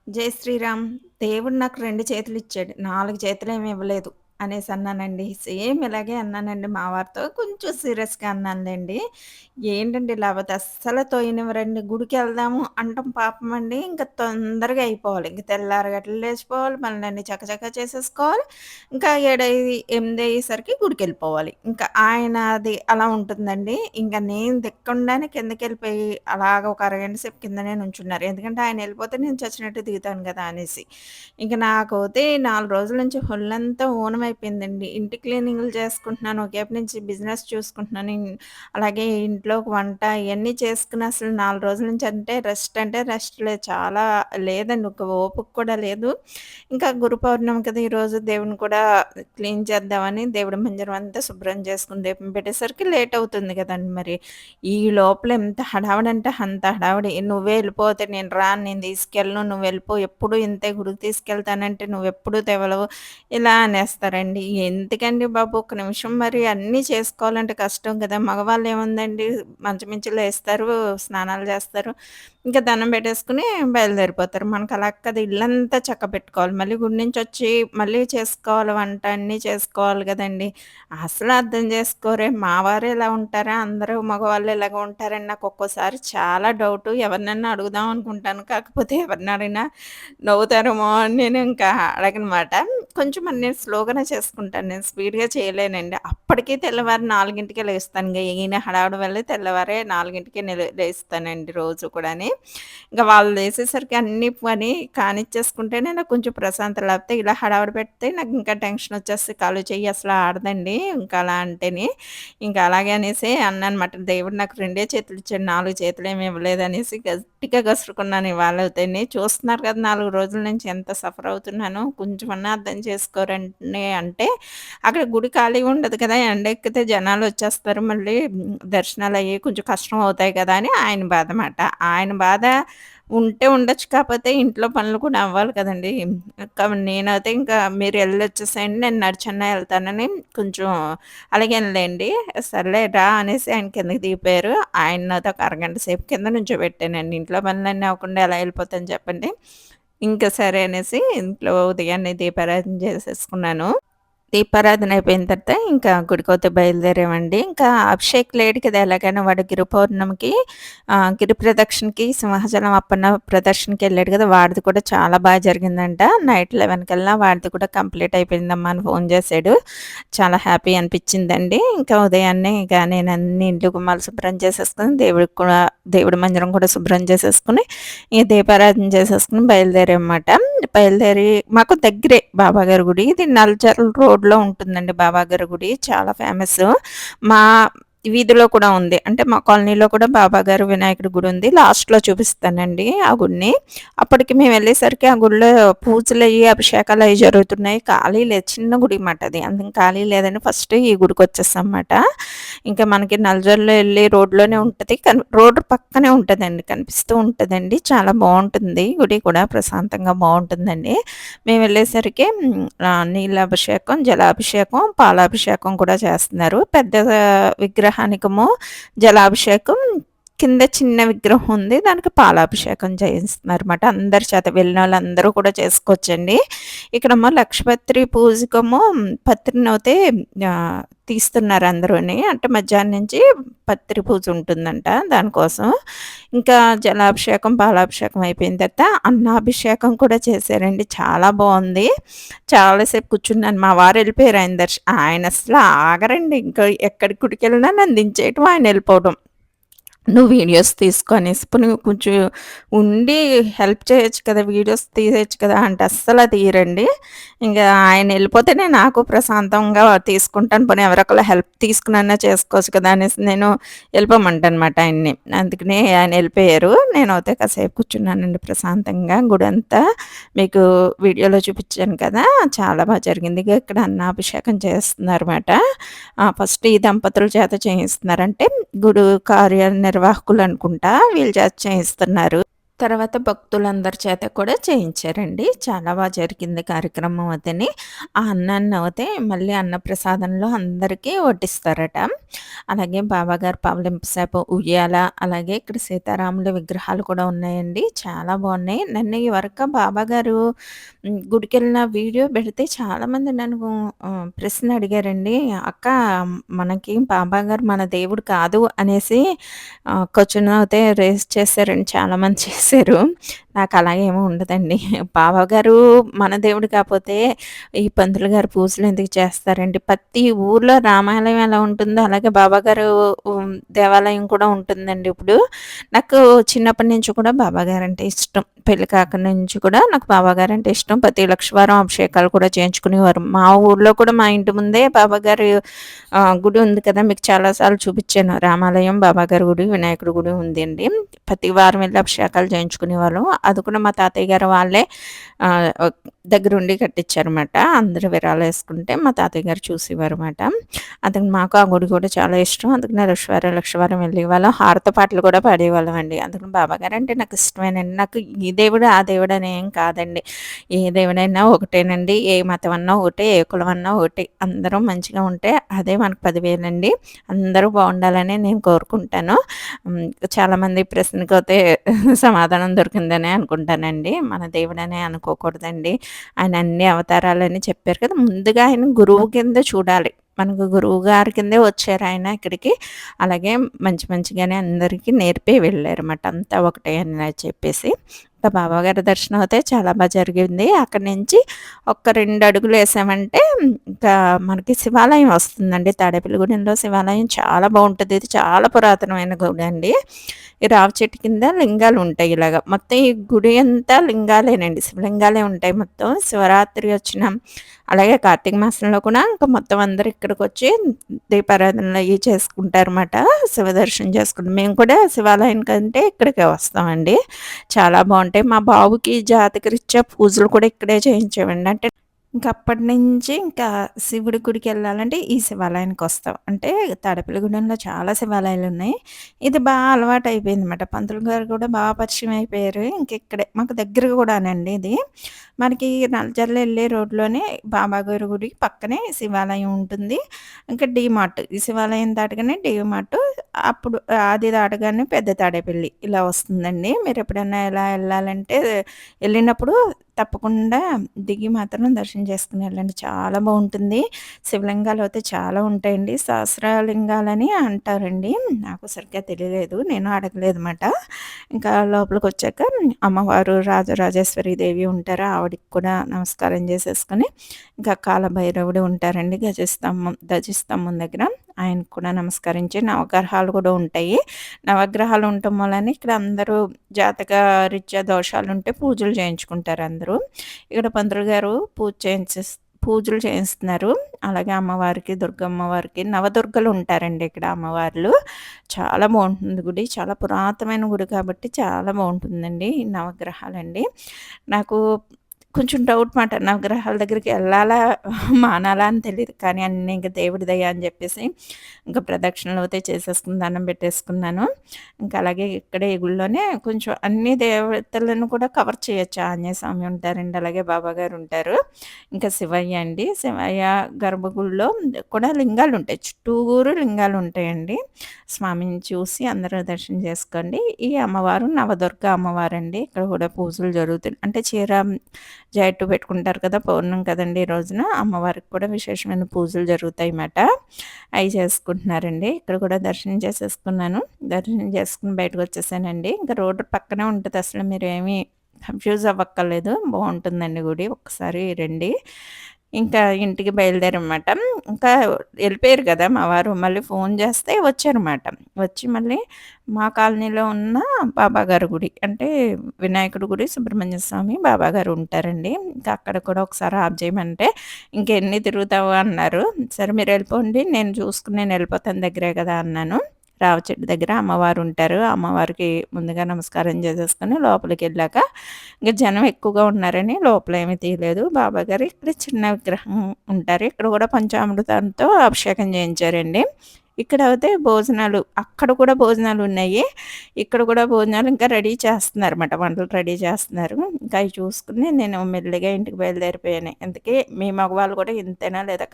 జై శ్రీరామ్. దేవుడు నాకు 2 చేతులిచ్చాడు. 4 చేతులేమి ఇవ్వలేదు అనేసన్నానండి. సేమ్ ఇలాగే అన్నానండి మా వారితో. కొంచెం సీరియస్‌గా అన్నానులెండి. ఏంటండి ఇలా అవ్వదు అస్సలు తోయనివ్వరండి. గుడికెళ్దాము అంటాం పాపమండి. ఇంక తొందరగా అయిపోవాలి. ఇంక తెల్లారగట్ల లేచిపోవాలి. పనులన్నీ చకచకా చేసేసుకోవాలి. ఇంకా 7, 8 అయ్యేసరికి గుడికెళ్ళిపోవాలి. ఇంకా ఆయనది అలా ఉంటుందండి. ఇంక నేను దిక్కుండానే కిందకెళ్ళిపోయి అలాగ ఒక అరగంట సేపు కిందనే నుంచున్నారు. ఎందుకంటే ఆయనెళ్ళిపోతే నేను చచ్చినట్టు దిగుతాను గదా! అనేసి. ఇంక నాకైతే 4 రోజుల నుంచి ఒళ్ళంతా ఊనమైపోయిందండి. ఇంటి క్లీనింగులు చేసుకుంటున్నాను. ఒకేపు నుంచి బిజినెస్ చూసుకుంటున్నాను. అలాగే ఇంట్లో వంట ఇయన్నీ చేసుకొని అసలు 4 రోజుల నుంచి అంటే రెస్ట్ లేదు. చాలా లేదండి. ఒక ఓపిక కూడా లేదు. ఇంకా గురు పౌర్ణమి కదా! ఈరోజు దేవుడిని కూడా క్లీన్ చేద్దామని దేవుడి మందిరం అంతా శుభ్రం చేసుకొని దీపం పెట్టేసరికి లేట్ అవుతుంది గదండీ మరి. ఈ లోపల ఎంత హడావిడంటే అంత హడావిడి. "నువ్వే ఎళ్ళిపోతే నేను రాను, నేను తీసుకెళ్ళను, నువ్వెళ్ళిపో, ఎప్పుడు ఇంతే గుడికి తీసుకెళ్తానంటే నువ్వెప్పుడు తెవలవు." ఇలా అనేస్తారండి. ఎందుకండి బాబు ఒక్క నిమిషం మరి అన్నీ చేసుకోవాలంటే కష్టం కదా! మగవాళ్ళేముందండి మంచం మించి లేస్తారు, స్నానాలు చేస్తారు. ఇంకా దండం పెట్టేసుకొని బయలుదేరిపోతారు. మనకలా కాదు ఇల్లంతా చక్కబెట్టుకోవాలి. మళ్ళీ గుడి నుంచొచ్చి మళ్ళీ చేసుకోవాలి వంట అన్నీ చేసుకోవాలి గదండీ! అసలు అర్థం చేసుకోరే! మా వారే ఇలా ఉంటారా? అందరూ మగవాళ్ళు ఇలాగే ఉంటారని నాకొక్కోసారి చాలా డౌటు. ఎవరినన్నా అడుగుదాం అనుకుంటాను. కాకపోతే ఎవరిని అడిగినా నవ్వుతారేమో అని నేను ఇంకా అడగనమాట. కొంచెం నేను స్లోగానే చేసుకుంటాను. నేను స్పీడ్‌గా చేయలేనండి. అప్పటికి తెల్లవారు 4కే లేస్తాను. ఇంగ ఈయన హడావుడి వల్ల తెల్లవారే 4కే లేస్తానండి రోజు కూడాని. ఇంక వాళ్ళు లేసేసరికి అన్ని పని కానిచ్చేసుకుంటేనే నాకు కొంచెం ప్రశాంతత. లేకపోతే ఇలా హడావిడి పెడితే నాకింకా టెన్షనొచ్చేస్తది. కాలు, చెయ్యి అసల ఆడదండి. ఇంకా అలా అంటేని. ఇంకా అలాగే అనేసి అన్నానమాట. దేవుడు నాకు 2 చేతులిచ్చాడు. 4 చేతులేమి ఇవ్వలేదనేసి గట్టిగా గసురుకున్నాను ఇవాళైతేని. చూస్తున్నారు కదా! 4 రోజుల నుంచి ఎంత సఫర్ అవుతున్నానో. కొంచెమన్నా అర్థం చేసుకోరండి అంటే, అక్కడ గుడి ఖాళీగా ఉండదు కదా! ఎండెక్కితే జనాలొచ్చేస్తారు. మళ్ళీ దర్శనాలయ్యి కొంచెం కష్టం అవుతాయి కదా! అని ఆయన బాధ మాట. ఆయన బాధ ఉంటే ఉండొచ్చు. కాపోతే ఇంట్లో పనులు కూడా అవ్వాలి కదండీ! నేనైతే ఇంకా మీరు ఎళ్ళొచ్చేసేయండి. నేను నడిచన్నా ఎళ్తానని కొంచెం అలిగానులెండి. సర్లే రా అనేసి ఆయన కిందకి దిగిపోయారు. ఆయన నాతో ఒక అరగంట సేపు కింద నుంచోబెట్టానండి. ఇంట్లో పనులన్నీ అవ్వకుండా ఎలా ఎళ్ళిపోతాను చెప్పండి. ఇంక సరే అనేసి ఇంట్లో ఉదయాన్నే దీపారాధన చేసేసుకున్నాను. దీపారాధన అయిపోయిన తర్వాత ఇంకా గుడికైతే బయలుదేరామండి. ఇంకా అభిషేక్ లేడు కదా! ఎలాగైనా వాడు గిరి పౌర్ణమికి గిరి ప్రదక్షిణకి సింహాచలం అప్పన్న ప్రదర్శనకెళ్ళాడు కదా! వాడిది కూడా చాలా జరిగిందంట. నైట్ 11 కల్లా వాడిది కూడా కంప్లీట్ అయిపోయిందమ్మా అని ఫోను చేశాడు. చాలా హ్యాపీ అనిపించిందండి. ఇంకా ఉదయాన్నే ఇక నేను అన్ని ఇండ్లు గుమ్మాలు శుభ్రం చేసేసుకొని, దేవుడికి కూడా దేవుడి మందిరం కూడా శుభ్రం చేసేసుకొని, ఇక దీపారాధన చేసేసుకొని బయలుదేరామమాట. బయలుదేరి మాకు దగ్గరే బాబాగారి గుడి. ఇది నల్జర్ల రోడ్‌లో ఉంటుందండి బాబాగారి గుడి. చాలా ఫేమసు. మా వీధిలో కూడా ఉంది. అంటే మా కాలనీలో కూడా బాబాగారు వినాయకుడి గుడి ఉంది. లాస్ట్‌లో చూపిస్తానండి ఆ గుడిని. అప్పటికి మేము వెళ్ళేసరికి ఆ గుడిలో పూజలయ్యి, అభిషేకాలయ్యి జరుగుతున్నాయి. ఖాళీ లేదు. చిన్న గుడి మాట అది. అందుకని ఖాళీ లేదని ఫస్ట్ ఈ గుడికొచ్చేసాంమాట. ఇంకా మనకి నల్జర్లో ఎళ్ళే రోడ్‌లోనే ఉంటది. రోడ్డు పక్కనే ఉంటదండి. కనిపిస్తూ ఉంటదండి. చాలా బావుంటుంది. గుడి కూడా ప్రశాంతంగా బావుంటుందండి. మేమెళ్ళేసరికి నీళ్ళాభిషేకం, జలాభిషేకం, పాలాభిషేకం కూడా చేస్తున్నారు. పెద్ద విగ్రహానికేమో జలాభిషేకం, కింద చిన్న విగ్రహం ఉంది. దానికి పాలాభిషేకం చేయిస్తున్నారన్నమాట. అందరి చేత వెళ్ళినోళ్ళందరూ కూడా చేసుకోవచ్చండి. ఇక్కడేమో లక్షపత్రి పూజకేమో పత్రినైతే ఆహ్, తీస్తున్నారు అందరూని. అంటే మధ్యాహ్నం నుంచి పత్రి పూజ ఉంటుందంట దానికోసం. ఇంకా జలాభిషేకం, పాలాభిషేకం అయిపోయిన తర్వాత అన్నాభిషేకం కూడా చేశారండి. చాలా బావుంది. చాలా సేపు కూర్చున్నాను. మా వారు ఎళ్ళిపోయారు ఆయనసల ఆగరండి. ఇంకా ఎక్కడి గుడికెళ్ళినా నన్ను దించేయటం, ఆయనెళ్ళిపోవడం. "నువ్వు వీడియోస్ తీసుకో" అనేసి. పోనీ కొంచెం ఉండి హెల్ప్ చేయొచ్చు కదా! వీడియోస్ తీయొచ్చు కదా! అంటే అస్సల తీయరండి. ఇంగా ఆయనెళ్ళిపోతేనే నాకు ప్రశాంతంగా తీసుకుంటాను. పోనీ ఎవరొకళ్ళ హెల్ప్ తీసుకొనన్నా చేసుకోవచ్చు కదా! అనేసి నేను ఎళ్ళిపోమంటానమాట ఆయన్ని. అందుకని ఆయనెళ్ళిపోయారు. నేనైతే కాసేపు కూర్చున్నానండి ప్రశాంతంగా. గుడంతా మీకు వీడియోలో చూపిచ్చాను కదా! చాలా జరిగింది. ఇగ ఇక్కడ అన్నాభిషేకం చేస్తున్నారమాట. ఫస్ట్ ఈ దంపతుల చేత చేయిస్తున్నారు. అంటే గుడి కార్యనిర్వాహకులనుకుంటా వీళ్ళ చేత చేయిస్తున్నారు. తర్వాత భక్తులందరి చేత కూడా చేయించారండి. చాలా జరిగింది కార్యక్రమం అదని. ఆ అన్నాన్నయితే మళ్ళీ అన్నప్రసాదంలో అందరికీ వడ్డిస్తారట. అలాగే బాబాగారు పవళింపు సేప ఉయ్యాల, అలాగే ఇక్కడ సీతారాముల విగ్రహాలు కూడా ఉన్నాయండి. చాలా బావున్నాయి. నన్ను ఈ వరకు బాబాగారు గుడికెళ్ళిన వీడియో పెడితే చాలామంది నన్ను ప్రశ్న అడిగారండి. "అక్క మనకి బాబాగారు మన దేవుడు కాదు" అనేసి క్వెషన్ అయితే రైజ్ చేశారండి. చాలామంది చేశారు. నాకలాగ ఏమి ఉండదండి. బాబాగారు మన దేవుడు కాపోతే ఈ పంతులు గారు పూజలెందుకు చేస్తారండి? ప్రతి ఊర్లో రామాలయం ఎలా ఉంటుందో అలాగే బాబాగారు దేవాలయం కూడా ఉంటుందండి ఇప్పుడు. నాకు చిన్నప్పటి నుంచి కూడా బాబాగారంటే ఇష్టం. పెళ్లి కాక నుంచి కూడా నాకు బాబాగారంటే ఇష్టం. ప్రతి లక్షవారం అభిషేకాలు కూడా చేయించుకునేవారు. మా ఊర్లో కూడా మా ఇంటి ముందే బాబాగారు గుడి ఉంది కదా! మీకు చాలా సార్లు చూపిచ్చాను. రామాలయం, బాబాగారి గుడి, వినాయకుడి గుడి ఉందండి. ప్రతి వారం వెళ్లి అభిషేకాలు చేయించుకునేవాళ్ళం. అది కూడా మా తాతయ్య గారు వాళ్ళే ఆహ్, దగ్గరుండి కట్టించారన్నమాట. అందరూ విరాళాలేసుకుంటే మా తాతయ్య గారు చూసేవారన్నమాట. అందుకని మాకు ఆ గుడి కూడా చాలా ఇష్టం. అందుకనే లక్షవారం వెళ్ళేవాళ్ళం. హారతి పాటలు కూడా పాడేవాళ్ళమండి. అందుకని బాబాగారంటే నాకు ఇష్టమేనండి. నాకు ఈ దేవుడు, ఆ దేవుడు అని ఏం కాదండి. ఏ దేవుడైనా ఒకటేనండి. ఏ మతం అన్నా ఒకటే, ఏ కులం అన్నా ఒకటే. అందరం మంచిగా ఉంటే అదే మనకు 10,000 అందరూ బావుండాలనే నేను కోరుకుంటాను. హ్మ్. చాలామంది ప్రశ్నకైతే సమాధానం దొరికిందనే అనుకుంటానండి. మన దేవుడనే అనుకోకూడదండి. ఆయన అన్ని అవతారాలని చెప్పారు కదా! ముందుగా ఆయన గురువు కింద చూడాలి. మనకు గురువు గారి కిందే వచ్చారాయన ఇక్కడికి. అలాగే మంచి మంచిగానే అందరికీ నేర్పి వెళ్ళారన్నమాట. అంతా ఒకటే అని చెప్పేసి. ఇంకా బాబాగారి దర్శనం అయితే చాలా జరిగింది. అక్కడి నుంచి ఒక 2 అడుగులేసామంటే ఇంకా మనకి శివాలయం వస్తుందండి. తాడేపల్లిగూడెంలో శివాలయం చాలా బావుంటది. ఇది చాలా పురాతనమైన గుడండి. ఈ రావి చెట్టు కింద లింగాలుంటాయి ఇలాగ. మొత్తం ఈ గుడి అంతా లింగాలేనండి. శివలింగాలే ఉంటాయి మొత్తం. శివరాత్రి వచ్చిన అలాగే కార్తీక మాసంలో కూడా ఇంకా మొత్తం అందరూ ఇక్కడికొచ్చి దీపారాధనలయి చేసుకుంటారన్నమాట. శివ దర్శనం చేసుకుంటాం. మేము కూడా శివాలయానికంటే ఇక్కడికే వస్తామండి. చాలా బావుంటాయి. మా బాబుకి జాతకరీత్యా పూజలు కూడా ఇక్కడే చేయించామండి. అంటే ఇంకప్పటినుంచి ఇంకా శివుడి గుడికెళ్ళాలంటే ఈ శివాలయానికొస్తాం. అంటే తాడేపల్లిగూడెంలో చాలా శివాలయాలున్నాయి. ఇది అలవాటయిపోయిందన్నమాట. పంతులు గారు కూడా పరిచయం అయిపోయారు. ఇంకిక్కడే మాకు దగ్గర గూడానండి ఇది. మనకి నల్జర్ల ఎళ్ళే రోడ్లోనే బాబాగారి గుడి పక్కనే శివాలయం ఉంటుంది. ఇంకా డీమార్ట్ ఈ శివాలయం దాటగానే డీమార్ట్ అప్పుడు అది దాటగానే పెద్ద తాడేపల్లి ఇలా వస్తుందండి. మీరెప్పుడన్నా ఇలా ఎళ్ళాలంటే ఎళ్ళినప్పుడు తప్పకుండా దిగి మాత్రం దర్శనం చేసుకొని వెళ్ళండి. చాలా బావుంటుంది. శివలింగాలయితే చాలా ఉంటాయండి. సహస్రలింగాలని అంటారండి. నాకు సరిగ్గా తెలియలేదు. నేను అడగలేదన్నమాట. ఇంకా లోపలికొచ్చాక అమ్మవారు రాజరాజేశ్వరి దేవి ఉంటారు. ఆవిడకి కూడా నమస్కారం చేసేసుకొని, ఇంకా కాలభైరవుడు ఉంటారండి ధ్వజస్తంభం దగ్గర. ఆయనకి కూడా నమస్కరించి నవగ్రహాలు కూడా ఉంటాయి. నవగ్రహాలు ఉండటం వలన ఇక్కడ అందరూ జాతక రీత్యా దోషాలుంటే పూజలు చేయించుకుంటారు అందరూ. ఇక్కడ పంతులు గారు పూజలు చేయిస్తున్నారు. అలాగే అమ్మవారికి, దుర్గమ్మవారికి నవదుర్గలు ఉంటారండి ఇక్కడ అమ్మవార్లు. చాలా బావుంటుంది గుడి. చాలా పురాతనమైన గుడి కాబట్టి చాలా బావుంటుందండి. ఈ నవగ్రహాలండి. నాకు కొంచెం డౌట్ మాట. నవగ్రహాల దగ్గరికి ఎళ్ళాలా? మానాలా? అని తెలీదు. కానీ అన్నీ ఇంక దేవుడి దయ అని జెప్పేసి ఇంక ప్రదక్షిణలవుతే చేసేసుకుని దండం పెట్టేసుకున్నాను. ఇంకా అలాగే ఇక్కడే ఈ గుడిలోనే కొంచెం అన్ని దేవతలను కూడా కవర్ చేయొచ్చు. ఆంజనేయ స్వామి ఉంటారండి. అలాగే బాబాగారు ఉంటారు. ఇంకా శివయ్య అండి. శివయ్య గర్భగుడిలో కూడా లింగాలుంటాయి. చుట్టూరు లింగాలుంటాయండి. స్వామిని చూసి అందరూ దర్శనం చేసుకోండి. ఈ అమ్మవారు నవదుర్గ అమ్మవారండి. ఇక్కడ కూడా పూజలు జరుగుతున్నాయి. అంటే జాకెట్టు పెట్టుకుంటారు కదా! పౌర్ణమి కదండీ! ఈ రోజున అమ్మవారికి కూడా విశేషమైన పూజలు జరుగుతాయన్నమాట. అయి చేసుకుంటున్నారండి. ఇక్కడ కూడా దర్శనం చేసేసుకున్నాను. దర్శనం చేసుకొని బయటకొచ్చేసానండి. ఇంకా రోడ్డు పక్కనే ఉంటది. అసలు మీరేమి కన్‌ఫ్యూజ్ అవ్వక్కర్లేదు. బావుంటుందండి గుడి. ఒక్కసారి రండి. ఇంకా ఇంటికి బయలుదేరామన్నమాట. ఇంకా ఎళ్ళిపోయారు గదా! మా వారు. మళ్ళీ ఫోను జేస్తే వచ్చారన్నమాట. వచ్చి మళ్ళీ మా కాలనీలో ఉన్న బాబాగారి గుడి. అంటే వినాయకుడి గుడి, సుబ్రహ్మణ్య స్వామి, బాబాగారు ఉంటారండి. ఇంకా అక్కడ కూడా ఒకసారి ఆప్ జేయమంటే, "ఇంకెన్ని తిరుగుతావు" అన్నారు. సరే మీరెళ్ళిపోండి. నేను చూసుకొని నేనెళ్ళిపోతాను దగ్గరే గదా! అన్నాను. రావి చెట్టు దగ్గర అమ్మవారుంటారు. అమ్మవారికి ముందుగా నమస్కారం చేసేసుకొని లోపలికెళ్ళాక ఇంక జనం ఎక్కువగా ఉన్నారని లోపలేమి తీయలేదు. బాబాగారు ఇక్కడ చిన్న విగ్రహం ఉంటారు. ఇక్కడ కూడా పంచామృతంతో అభిషేకం చేయించారండి. ఇక్కడైతే భోజనాలు అక్కడ కూడా భోజనాలున్నాయి. ఇక్కడ కూడా భోజనాలు ఇంకా రెడీ చేస్తున్నారన్నమాట. వంటలు రెడీ చేస్తున్నారు. ఇంకా అయి చూసుకొని నేను మెల్లిగా ఇంటికి బయలుదేరిపోయాను. ఇంతకీ మీ మగవాళ్ళు కూడా ఇంతేనా లేదా